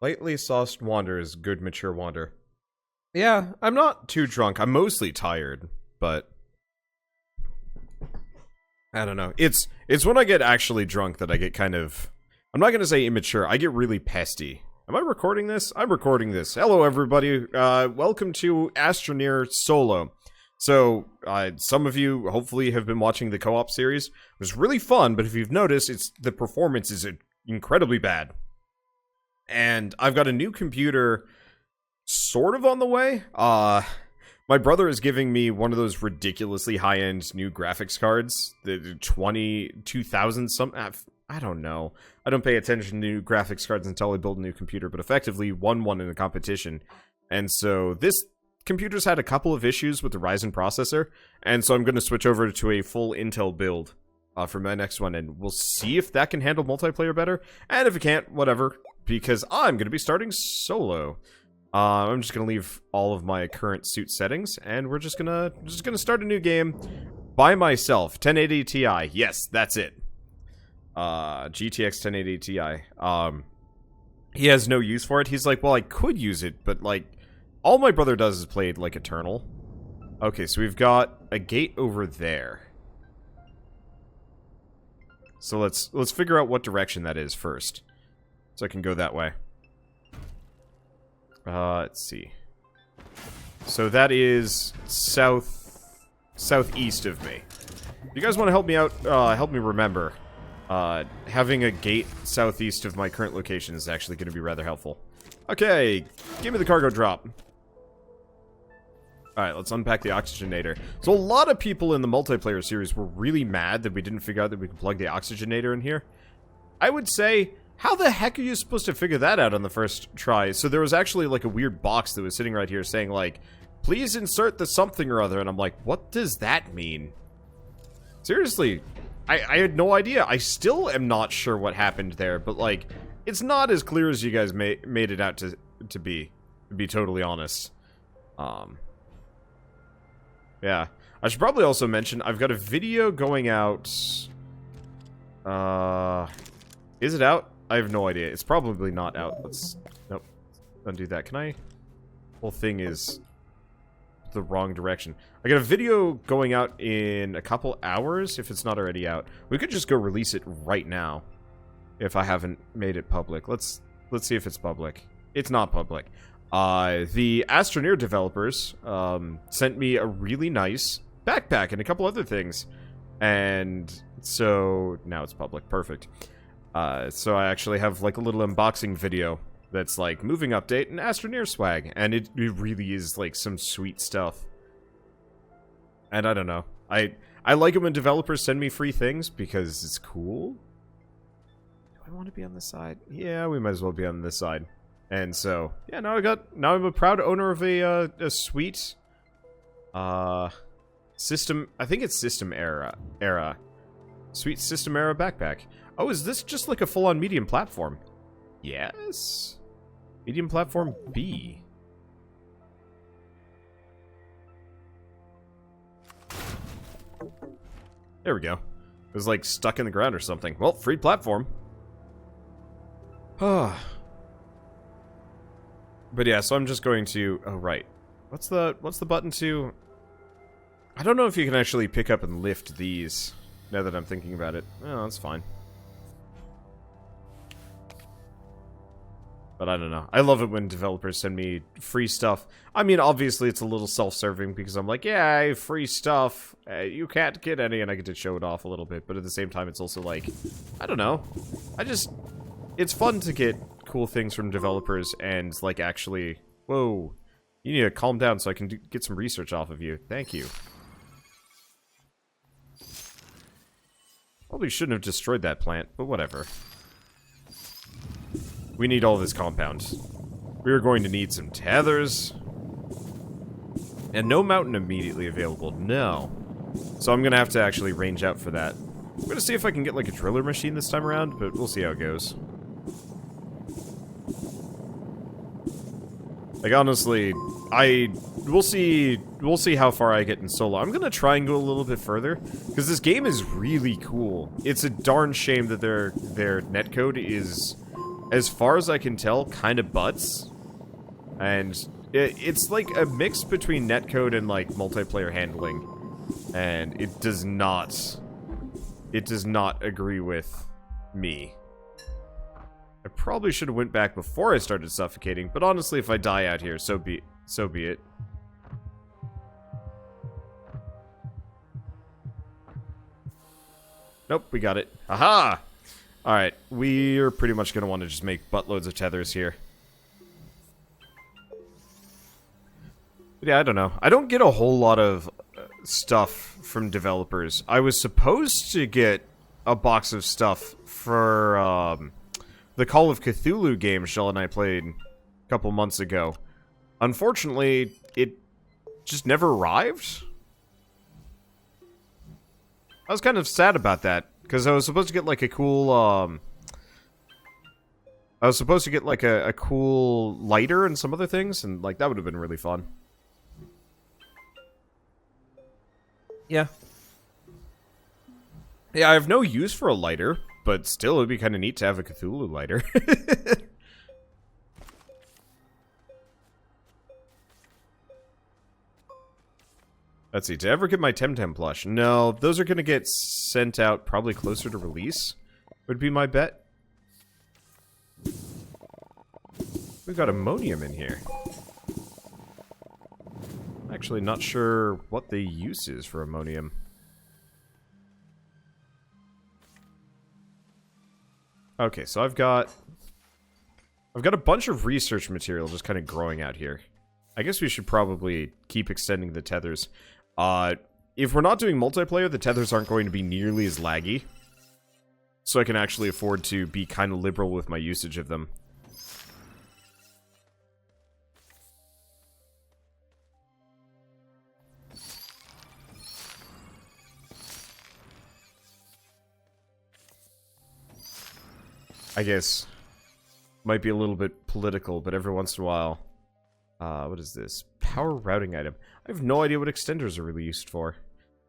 Lightly sauced wander is good mature wander. Yeah, I'm not too drunk. I'm mostly tired, but I don't know. It's when I get actually drunk that I get kind of, I'm not going to say immature. I get really pesty. Am I recording this? I'm recording this. Hello, everybody. Welcome to Astroneer Solo. So, some of you hopefully have been watching the co-op series. It was really fun, but if you've noticed, the performance is incredibly bad. And I've got a new computer sort of on the way. My brother is giving me one of those ridiculously high-end new graphics cards. The 2000 some... I don't know. I don't pay attention to new graphics cards until I build a new computer, but effectively won one in a competition. And so this computer's had a couple of issues with the Ryzen processor, and so I'm going to switch over to a full Intel build for my next one, and we'll see if that can handle multiplayer better. And if it can't, whatever, because I'm going to be starting solo. I'm just going to leave all of my current suit settings, and we're just gonna start a new game by myself. 1080 Ti. Yes, that's it. GTX 1080 Ti. He has no use for it. He's like, well, I could use it, but like, all my brother does is play like Eternal. Okay, so we've got a gate over there. So let's figure out what direction that is first, so I can go that way. Let's see. So that is southeast of me. If you guys want to help me out, help me remember. Having a gate southeast of my current location is actually going to be rather helpful. Okay, give me the cargo drop. Alright, let's unpack the oxygenator. So a lot of people in the multiplayer series were really mad that we didn't figure out that we could plug the oxygenator in here. I would say, how the heck are you supposed to figure that out on the first try? So there was actually like a weird box that was sitting right here saying like, please insert the something or other, and I'm like, what does that mean? Seriously, I had no idea. I still am not sure what happened there, but like, it's not as clear as you guys made it out to be totally honest. Yeah. I should probably also mention, I've got a video going out. Is it out? I have no idea. It's probably not out. Nope. Undo that. Can I? Whole thing is the wrong direction. I got a video going out in a couple hours, if it's not already out. We could just go release it right now, if I haven't made it public. Let's see if it's public. It's not public. The Astroneer developers sent me a really nice backpack and a couple other things, and so now it's public. Perfect. So I actually have like a little unboxing video that's like moving update and Astroneer swag, and it really is like some sweet stuff. And I don't know, I like it when developers send me free things because it's cool. Do I want to be on this side? Yeah, we might as well be on this side. And so, yeah, now I'm a proud owner of a sweet, system, I think it's system era, sweet system era backpack. Oh, is this just like a full-on medium platform? Yes. Medium platform B. There we go. It was like stuck in the ground or something. Well, free platform. Ah. But yeah, so I'm just going to... Oh, right. What's the button to... I don't know if you can actually pick up and lift these, now that I'm thinking about it. Oh, that's fine. But I don't know. I love it when developers send me free stuff. I mean, obviously it's a little self-serving because I'm like, yeah, free stuff. You can't get any, and I get to show it off a little bit. But at the same time, it's also like, I don't know. It's fun to get cool things from developers and, like, actually... Whoa. You need to calm down so I can get some research off of you. Thank you. Probably shouldn't have destroyed that plant, but whatever. We need all this compound. We're going to need some tethers. And no mountain immediately available. No. So I'm going to have to actually range out for that. I'm going to see if I can get, like, a driller machine this time around, but we'll see how it goes. Like, honestly, we'll see how far I get in solo. I'm gonna try and go a little bit further, because this game is really cool. It's a darn shame that their netcode is as far as I can tell, kind of butts. And it's like a mix between netcode and like multiplayer handling. And it does not agree with me. I probably should have went back before I started suffocating, but honestly, if I die out here, so be it. Nope, we got it. Aha! Alright, we're pretty much going to want to just make buttloads of tethers here. But yeah, I don't know. I don't get a whole lot of stuff from developers. I was supposed to get a box of stuff for the Call of Cthulhu game Shell and I played a couple months ago. Unfortunately, it just never arrived. I was kind of sad about that, because I was supposed to get like a cool, I was supposed to get like a cool lighter and some other things, and like that would have been really fun. Yeah. Yeah, I have no use for a lighter, but still it would be kind of neat to have a Cthulhu lighter. Let's see, to ever get my Temtem plush? No, those are going to get sent out probably closer to release, would be my bet. We've got ammonium in here. Actually, not sure what the use is for ammonium. Okay, so I've got a bunch of research material just kind of growing out here. I guess we should probably keep extending the tethers. If we're not doing multiplayer, the tethers aren't going to be nearly as laggy. So I can actually afford to be kind of liberal with my usage of them. I guess might be a little bit political, but every once in a while. What is this? Power routing item. I have no idea what extenders are really used for.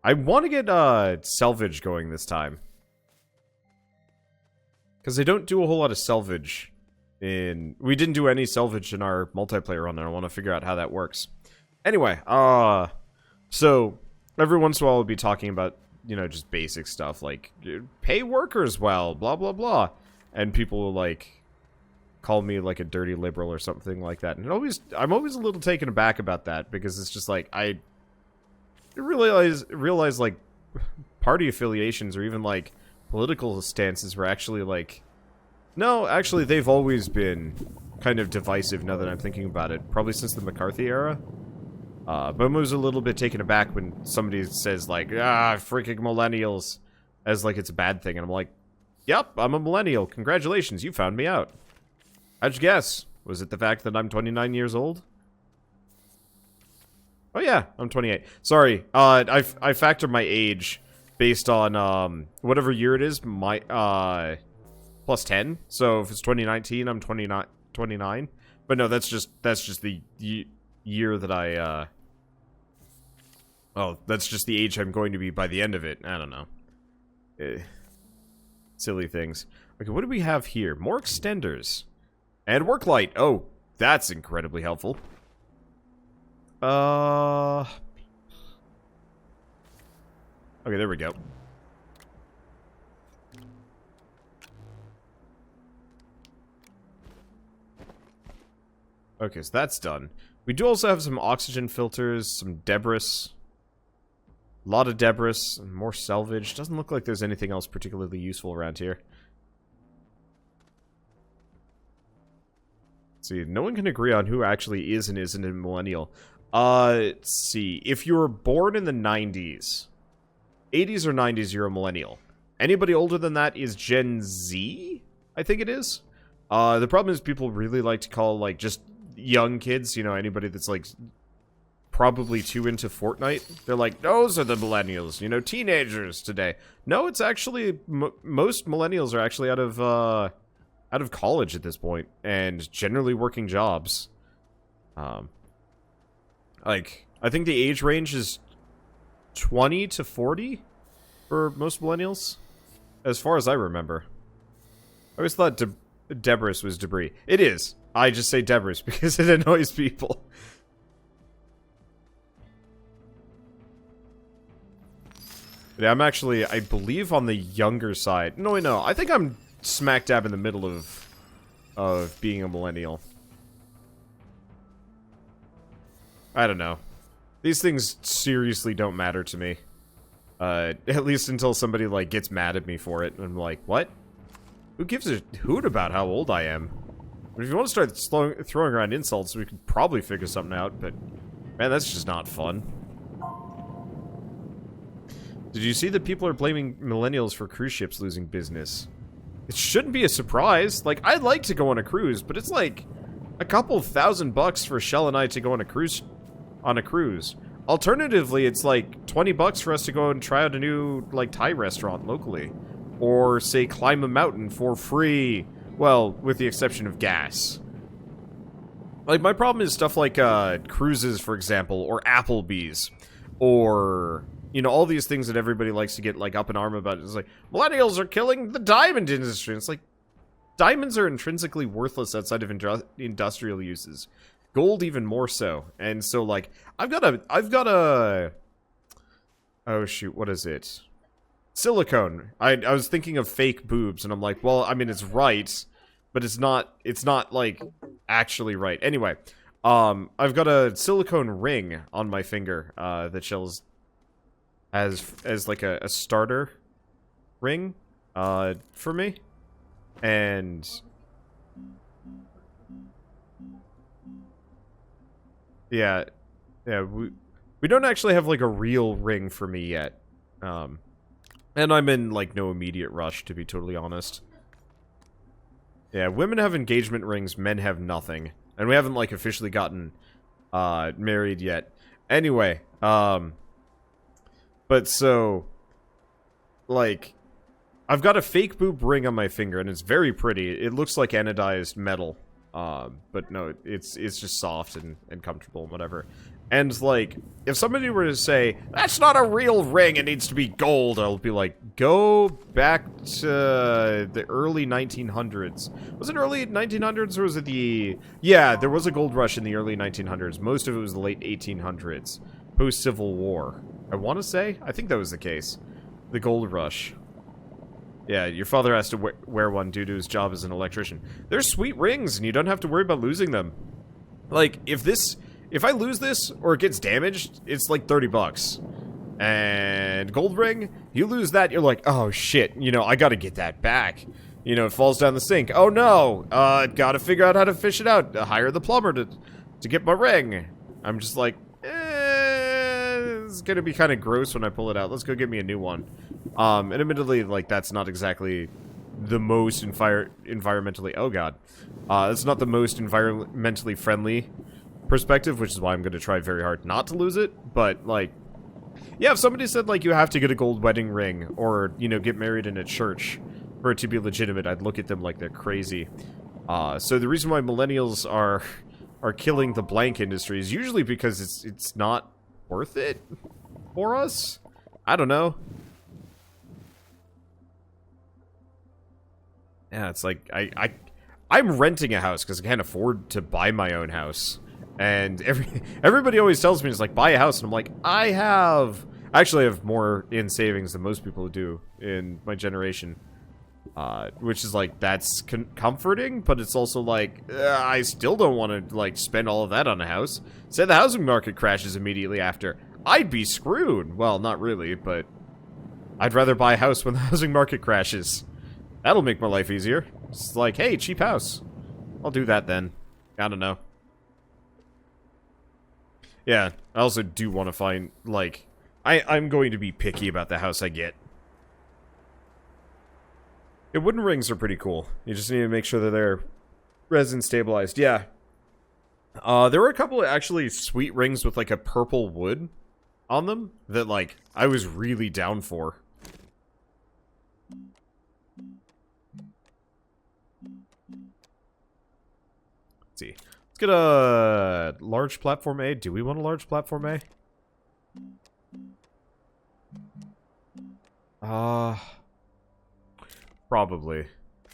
I want to get salvage going this time. Because they don't do a whole lot of salvage in... We didn't do any salvage in our multiplayer run, and I want to figure out how that works. Anyway, so every once in a while we'll be talking about, you know, just basic stuff like pay workers well, blah, blah, blah. And people will, like, call me, like, a dirty liberal or something like that. And I'm always a little taken aback about that, because it's just, like, I realize, like, party affiliations or even, like, political stances were actually, like... No, actually, they've always been kind of divisive now that I'm thinking about it. Probably since the McCarthy era. But I was a little bit taken aback when somebody says, like, freaking millennials, as, like, it's a bad thing. And I'm like, yep, I'm a millennial. Congratulations, you found me out. How'd you guess? Was it the fact that I'm 29 years old? Oh yeah, I'm 28. Sorry, I factor my age based on, whatever year it is, my, plus 10. So if it's 2019, I'm 29. But no, that's just the year that I, oh, that's just the age I'm going to be by the end of it. I don't know. Silly things. Okay, what do we have here? More extenders. And work light. Oh, that's incredibly helpful. Okay, there we go. Okay, so that's done. We do also have some oxygen filters, some debris. A lot of debris, and more salvage. Doesn't look like there's anything else particularly useful around here. Let's see, no one can agree on who actually is and isn't a millennial. Let's see. If you were born in the 90s, 80s or 90s, you're a millennial. Anybody older than that is Gen Z, I think it is. The problem is people really like to call, like, just young kids, you know, anybody that's, like, probably too into Fortnite. They're like, those are the millennials, you know, teenagers today. No, it's actually, most millennials are actually out of college at this point, and generally working jobs. Like, I think the age range is 20 to 40 for most millennials, as far as I remember. I always thought debris was debris. It is. I just say debris because it annoys people. Yeah, I'm actually, I believe, on the younger side. No, I think I'm smack dab in the middle of being a millennial. I don't know. These things seriously don't matter to me. At least until somebody, like, gets mad at me for it. And I'm like, what? Who gives a hoot about how old I am? But if you want to start throwing around insults, we could probably figure something out, but... Man, that's just not fun. Did you see that people are blaming millennials for cruise ships losing business? It shouldn't be a surprise. Like, I'd like to go on a cruise, but it's like a couple $1,000 for Shell and I to go on a cruise. Alternatively, it's like $20 for us to go and try out a new, like, Thai restaurant locally. Or, say, climb a mountain for free. Well, with the exception of gas. Like, my problem is stuff like, cruises, for example, or Applebee's. Or... You know, all these things that everybody likes to get, like, up in arm about. It's like, millennials are killing the diamond industry. It's like, diamonds are intrinsically worthless outside of industrial uses. Gold even more so. And so, like, I've got a... Oh, shoot, what is it? Silicone. I was thinking of fake boobs, and I'm like, well, I mean, it's right, but it's not, like, actually right. Anyway, I've got a silicone ring on my finger, that Shell's as like a starter ring for me, and yeah we don't actually have like a real ring for me yet, and I'm in like no immediate rush, to be totally honest. Yeah, women have engagement rings, men have nothing, and we haven't like officially gotten married yet. Anyway, but so, like, I've got a fake boob ring on my finger, and it's very pretty. It looks like anodized metal, but no, it's just soft and comfortable and whatever. And, like, if somebody were to say, that's not a real ring, it needs to be gold, I'll be like, go back to the early 1900s. Was it early 1900s, or was it the... Yeah, there was a gold rush in the early 1900s. Most of it was the late 1800s. Post-Civil War. I want to say? I think that was the case. The gold rush. Yeah, your father has to wear one due to his job as an electrician. They're sweet rings, and you don't have to worry about losing them. Like, if I lose this, or it gets damaged, it's like $30. And gold ring, you lose that, you're like, oh shit, you know, I gotta get that back. You know, it falls down the sink. Oh no, gotta figure out how to fish it out. Hire the plumber to get my ring. I'm just like, it's gonna be kind of gross when I pull it out. Let's go get me a new one. And admittedly, like, that's not exactly the most environmentally... Oh god. That's not the most environmentally friendly perspective, which is why I'm gonna try very hard not to lose it. But, like, yeah, if somebody said, like, you have to get a gold wedding ring, or, you know, get married in a church for it to be legitimate, I'd look at them like they're crazy. So the reason why millennials are killing the blank industry is usually because it's not worth it for us? I don't know. Yeah, it's like, I'm renting a house because I can't afford to buy my own house. And everybody always tells me, it's like, buy a house. And I'm like, I actually have more in savings than most people do in my generation. Which is like, that's comforting, but it's also like, I still don't want to, like, spend all of that on a house. Say the housing market crashes immediately after. I'd be screwed. Well, not really, but I'd rather buy a house when the housing market crashes. That'll make my life easier. It's like, hey, cheap house. I'll do that then. I don't know. Yeah, I also do want to find, like, I'm going to be picky about the house I get. Yeah, wooden rings are pretty cool. You just need to make sure that they're resin stabilized. Yeah. There were a couple of actually sweet rings with, like, a purple wood on them that, like, I was really down for. Let's see. Let's get a large platform A. Do we want a large platform A? Probably.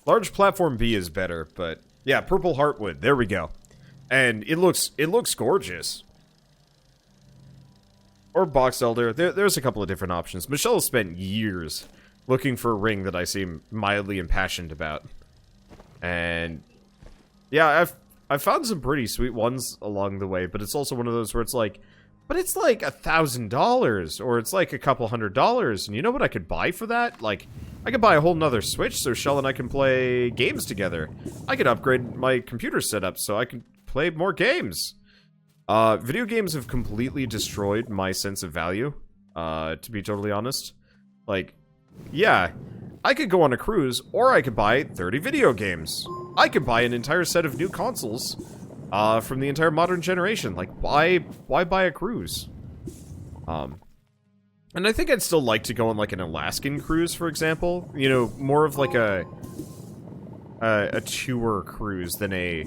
Large platform B is better, but yeah, purple heartwood. There we go. And it looks gorgeous. Or box elder. There's a couple of different options. Michelle spent years looking for a ring that I seem mildly impassioned about. And yeah, I've found some pretty sweet ones along the way, but it's also one of those where it's like, but it's like $1,000, or it's like a couple $100, and you know what I could buy for that? Like, I could buy a whole nother Switch so Shell and I can play games together. I could upgrade my computer setup so I can play more games. Video games have completely destroyed my sense of value, to be totally honest. Like, yeah, I could go on a cruise, or I could buy 30 video games. I could buy an entire set of new consoles, from the entire modern generation. Like, why buy a cruise? And I think I'd still like to go on, like, an Alaskan cruise, for example. You know, more of, like, a tour cruise than a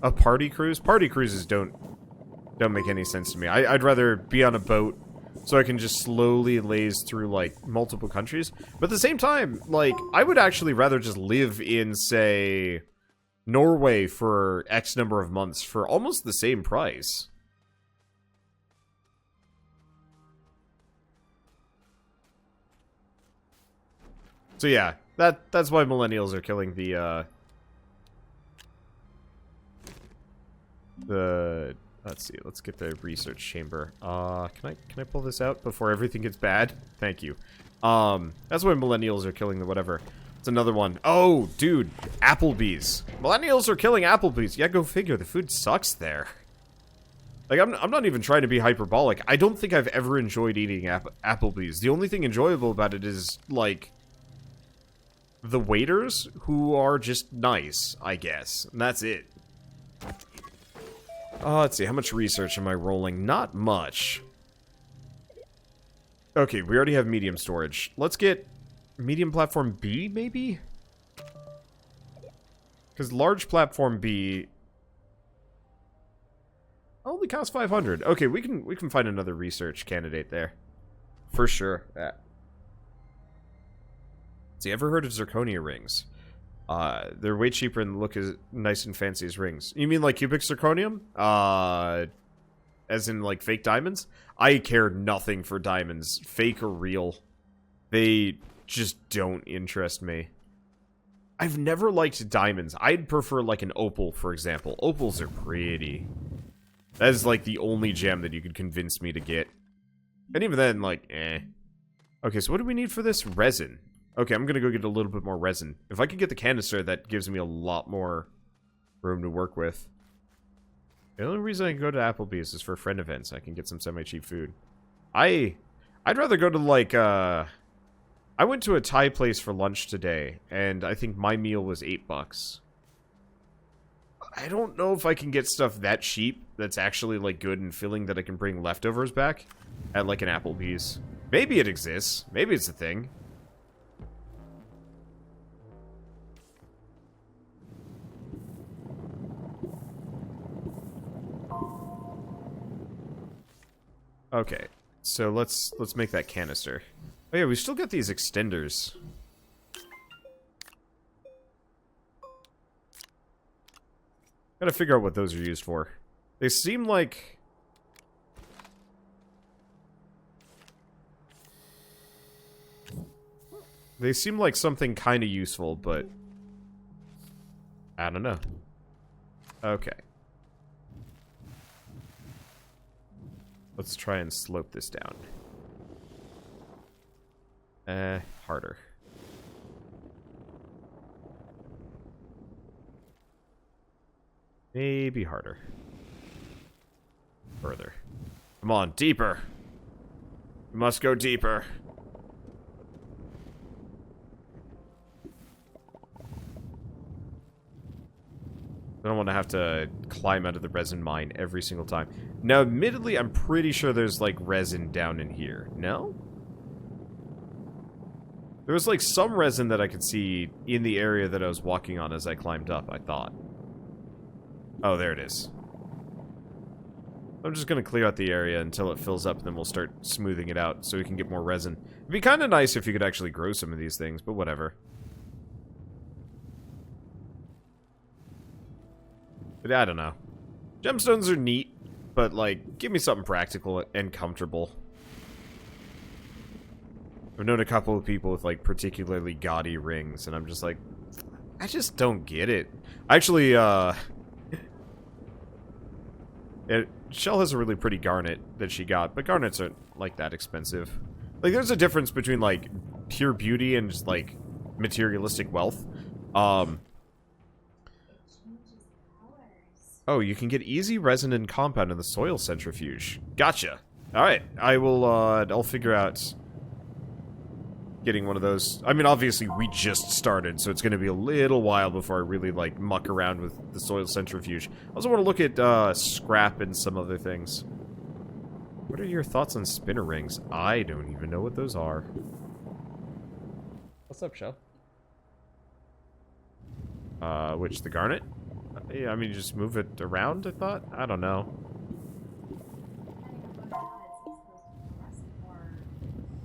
party cruise. Party cruises don't make any sense to me. I'd rather be on a boat so I can just slowly laze through, like, multiple countries. But at the same time, like, I would actually rather just live in, say, Norway for X number of months for almost the same price. So yeah, that's why millennials are killing the let's see, let's get the research chamber. Can I pull this out before everything gets bad? Thank you. That's why millennials are killing the whatever. It's another one. Oh, dude, Applebee's. Millennials are killing Applebee's. Yeah, go figure. The food sucks there. Like, I'm not even trying to be hyperbolic. I don't think I've ever enjoyed eating Applebee's. The only thing enjoyable about it is, like, the waiters, who are just nice, I guess. And that's it. Let's see, how much research am I rolling? Not much. Okay, we already have medium storage. Let's get medium platform B, maybe? Because large platform B only costs 500. Okay, we can find another research candidate there. For sure. Yeah. See, ever heard of zirconia rings? They're way cheaper and look as nice and fancy as rings. You mean like cubic zirconium? As in like fake diamonds? I care nothing for diamonds, fake or real. They just don't interest me. I've never liked diamonds. I'd prefer like an opal, for example. Opals are pretty. That is like the only gem that you could convince me to get. And even then, like, eh. Okay, so what do we need for this? Resin. Okay, I'm gonna go get a little bit more resin. If I could get the canister, that gives me a lot more room to work with. The only reason I can go to Applebee's is for friend events. I can get some semi-cheap food. I'd rather go to, like, I went to a Thai place for lunch today, and I think my meal was $8. I don't know if I can get stuff that cheap that's actually, like, good and filling that I can bring leftovers back at, like, an Applebee's. Maybe it exists. Maybe it's a thing. Okay, so let's make that canister. Oh yeah, we still got these extenders. Gotta figure out what those are used for. They seem like... They seem like something kind of useful, but... I don't know. Okay. Let's try and slope this down. Harder. Maybe harder. Further. Come on, deeper. We must go deeper. I don't want to have to climb out of the resin mine every single time. Now, admittedly, I'm pretty sure there's, like, resin down in here. No? There was, like, some resin that I could see in the area that I was walking on as I climbed up, I thought. Oh, there it is. I'm just gonna clear out the area until it fills up, and then we'll start smoothing it out so we can get more resin. It'd be kind of nice if you could actually grow some of these things, but whatever. But I don't know. Gemstones are neat, but, like, give me something practical and comfortable. I've known a couple of people with, like, particularly gaudy rings, and I'm just like, I just don't get it. Actually, Shell has a really pretty garnet that she got, but garnets aren't, like, that expensive. Like, there's a difference between, like, pure beauty and just, like, materialistic wealth. Oh, you can get easy resin and compound in the soil centrifuge. Gotcha. Alright, I will, I'll figure out getting one of those. I mean, obviously, we just started, so it's going to be a little while before I really, like, muck around with the soil centrifuge. I also want to look at, scrap and some other things. What are your thoughts on spinner rings? I don't even know what those are. What's up, Shell? Which, the garnet? Yeah, I mean, you just move it around, I thought? I don't know.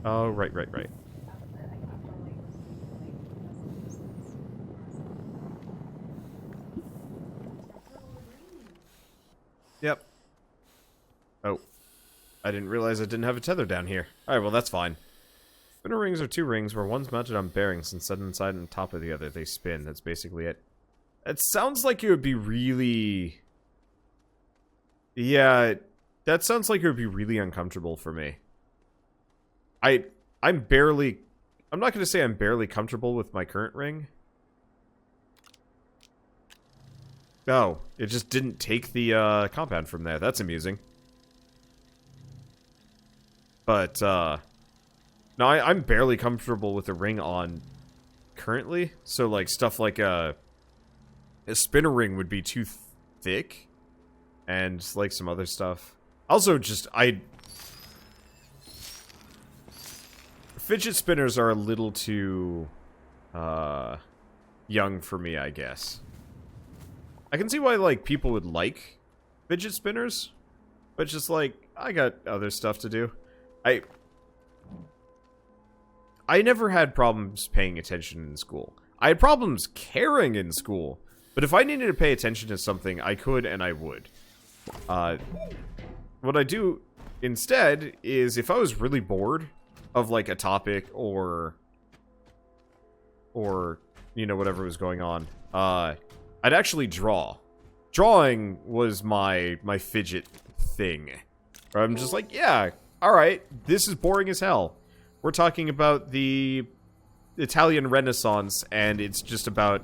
Oh, right. Yep. Oh. I didn't realize I didn't have a tether down here. Alright, well, that's fine. Spinner rings are two rings where one's mounted on bearings and set inside and top of the other. They spin. That's basically it. It sounds like it would be really... Yeah, that sounds like it would be really uncomfortable for me. I'm barely... I'm not going to say I'm barely comfortable with my current ring. Oh, it just didn't take the compound from there. That's amusing. But, no, I'm barely comfortable with the ring on currently. So, like, stuff like, a spinner ring would be too thick, and like some other stuff. Also, just fidget spinners are a little too young for me, I guess. I can see why, like, people would like fidget spinners, but just like, I got other stuff to do. I never had problems paying attention in school. I had problems caring in school. But if I needed to pay attention to something, I could and I would. What I do instead is, if I was really bored of, like, a topic or you know, whatever was going on, I'd actually draw. Drawing was my fidget thing. Where I'm just like, yeah, alright, this is boring as hell. We're talking about the Italian Renaissance, and it's just about,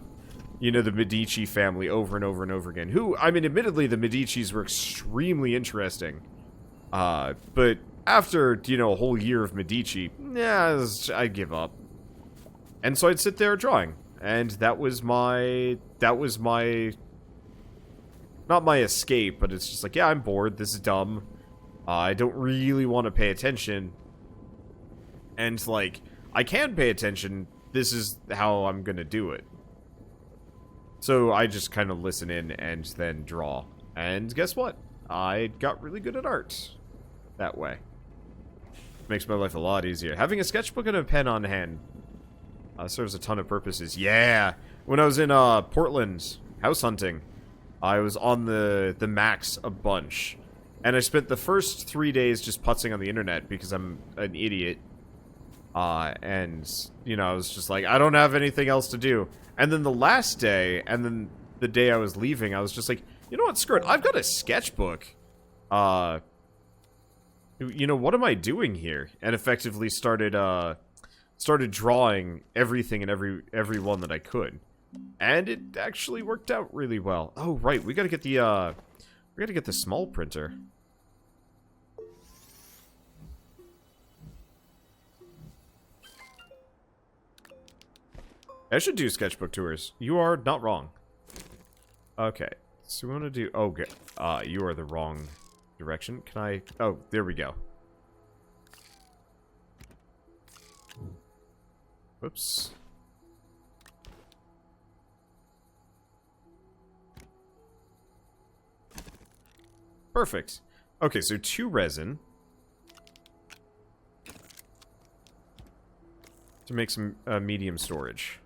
you know, the Medici family over and over and over again. Who, I mean, admittedly, the Medicis were extremely interesting. But after, you know, a whole year of Medici, yeah, I'd give up. And so I'd sit there drawing. And that was my, not my escape, but it's just like, yeah, I'm bored, this is dumb. I don't really want to pay attention. And, like, I can pay attention, this is how I'm gonna do it. So I just kind of listen in and then draw. And guess what? I got really good at art that way. Makes my life a lot easier. Having a sketchbook and a pen on hand serves a ton of purposes. Yeah! When I was in Portland house hunting, I was on the Max a bunch. And I spent the first 3 days just putzing on the internet because I'm an idiot. And, you know, I was just like, I don't have anything else to do. And then the last day, and then the day I was leaving, I was just like, you know what, screw it, I've got a sketchbook. You know, what am I doing here? And effectively started drawing everything and every one that I could. And it actually worked out really well. Oh, right, we gotta get the small printer. I should do sketchbook tours. You are not wrong. Okay, so we want to do... Oh, good. You are the wrong direction. Can I... Oh, there we go. Whoops. Perfect. Okay, so 2 resin. To make some medium storage.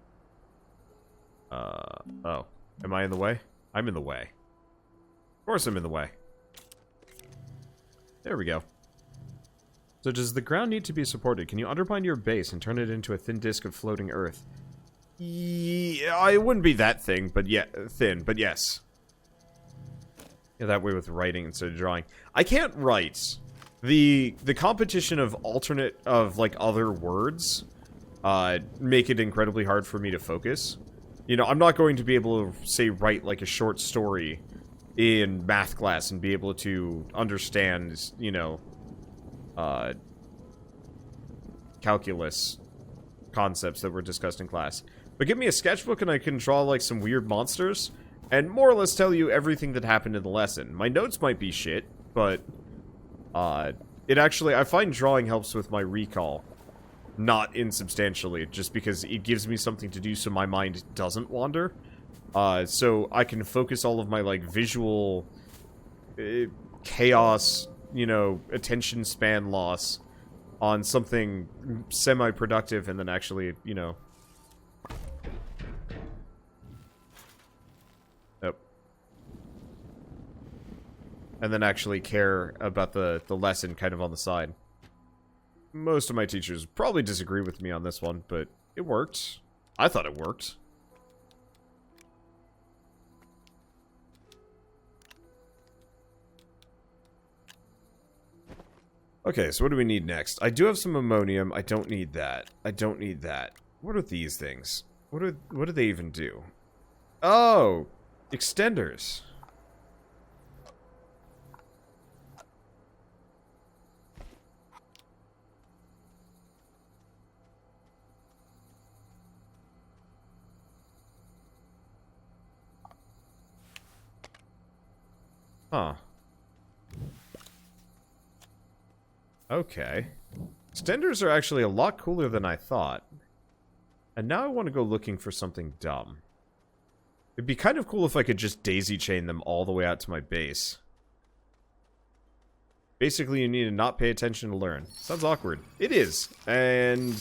Oh. Am I in the way? I'm in the way. Of course I'm in the way. There we go. So does the ground need to be supported? Can you undermine your base and turn it into a thin disk of floating earth? Yeah, it wouldn't be that thing, but yeah, thin, but yes. Yeah, that way with writing instead of drawing. I can't write. The competition of like, other words, make it incredibly hard for me to focus. You know, I'm not going to be able to, say, write, like, a short story in math class and be able to understand, you know, calculus concepts that were discussed in class. But give me a sketchbook and I can draw, like, some weird monsters and more or less tell you everything that happened in the lesson. My notes might be shit, but, it actually, I find drawing helps with my recall. Not insubstantially, just because it gives me something to do so my mind doesn't wander. So I can focus all of my, like, visual chaos, you know, attention span loss on something semi-productive and then actually, you know... Oh. And then actually care about the lesson kind of on the side. Most of my teachers probably disagree with me on this one, but it worked. I thought it worked. Okay, so what do we need next? I do have some ammonium. I don't need that. I don't need that. What are these things? What do they even do? Oh! Extenders. Huh. Okay. Extenders are actually a lot cooler than I thought. And now I want to go looking for something dumb. It'd be kind of cool if I could just daisy chain them all the way out to my base. Basically, you need to not pay attention to learn. Sounds awkward. It is. And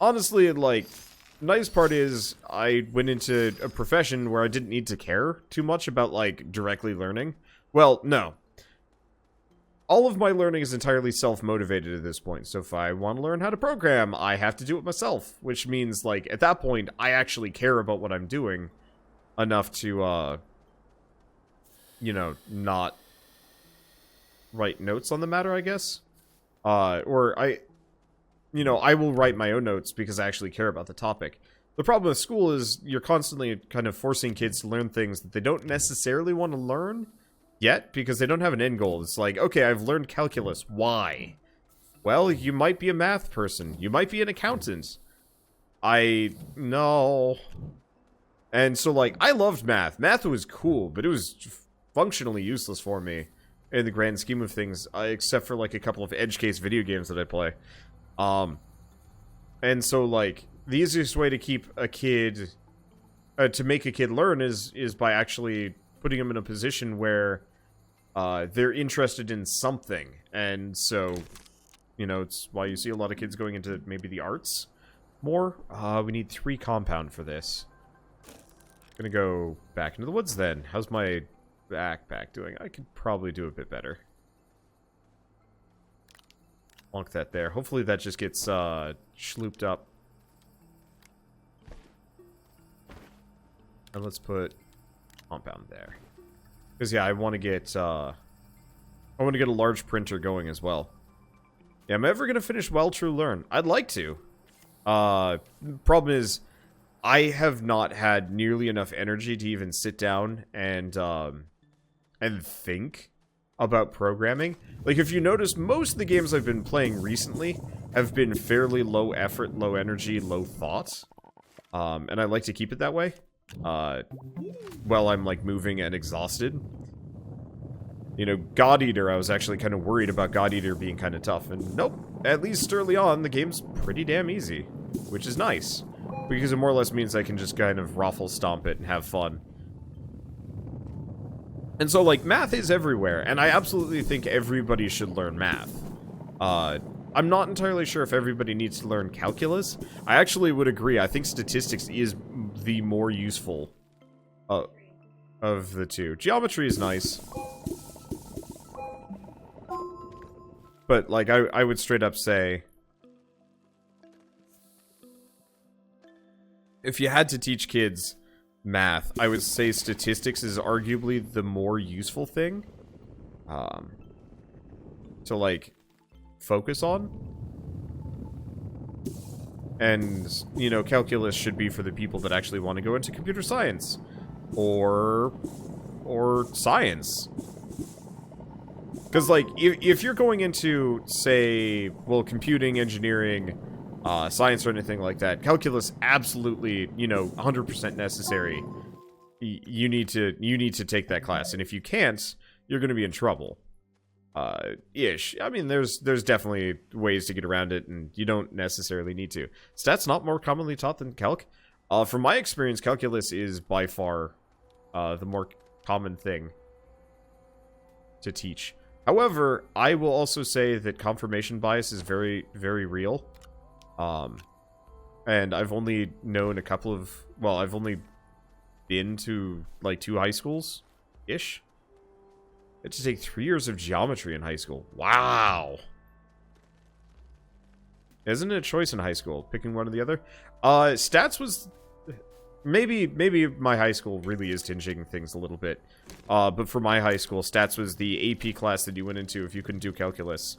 honestly, like, nice part is I went into a profession where I didn't need to care too much about, like, directly learning. Well, no. All of my learning is entirely self-motivated at this point, so if I want to learn how to program, I have to do it myself, which means, like, at that point, I actually care about what I'm doing enough to, you know, not write notes on the matter, I guess. Or you know, I will write my own notes because I actually care about the topic. The problem with school is you're constantly kind of forcing kids to learn things that they don't necessarily want to learn yet, because they don't have an end goal. It's like, okay, I've learned calculus. Why? Well, you might be a math person. You might be an accountant. No. And so, like, I loved math. Math was cool, but it was functionally useless for me in the grand scheme of things, except for, like, a couple of edge case video games that I play. And so, like, the easiest way to keep a kid, to make a kid learn is by actually putting them in a position where they're interested in something. And so, you know, it's why you see a lot of kids going into maybe the arts more. We need 3 compound for this. Gonna go back into the woods then. How's my backpack doing? I could probably do a bit better. Plonk that there. Hopefully that just gets schlooped up. And let's put compound there. Because, yeah, I want to get a large printer going as well. Yeah, am I ever going to finish Well True Learn? I'd like to. Problem is, I have not had nearly enough energy to even sit down and think about programming. Like, if you notice, most of the games I've been playing recently have been fairly low effort, low energy, low thought. And I like to keep it that way. While I'm, like, moving and exhausted. You know, God Eater, I was actually kind of worried about God Eater being kind of tough. And nope, at least early on, the game's pretty damn easy. Which is nice. Because it more or less means I can just kind of raffle stomp it and have fun. And so, like, math is everywhere, and I absolutely think everybody should learn math. I'm not entirely sure if everybody needs to learn calculus. I actually would agree. I think statistics is the more useful of the two. Geometry is nice. But, like, I would straight up say, if you had to teach kids math, I would say statistics is arguably the more useful thing to, like, focus on. And, you know, calculus should be for the people that actually want to go into computer science or science. Because, like, if you're going into, say, well, computing, engineering, science or anything like that, calculus absolutely, you know, 100% necessary. You need to take that class, and if you can't, you're going to be in trouble. Ish. I mean, there's definitely ways to get around it, and you don't necessarily need to. Stats not more commonly taught than calc. From my experience, calculus is by far the more common thing to teach. However, I will also say that confirmation bias is very, very real. And I've only known a couple of... Well, I've only been to, like, 2 high schools-ish. I had to take 3 years of geometry in high school. Wow! Isn't it a choice in high school, picking one or the other? Stats was... Maybe my high school really is tinging things a little bit. But for my high school, stats was the AP class that you went into if you couldn't do calculus.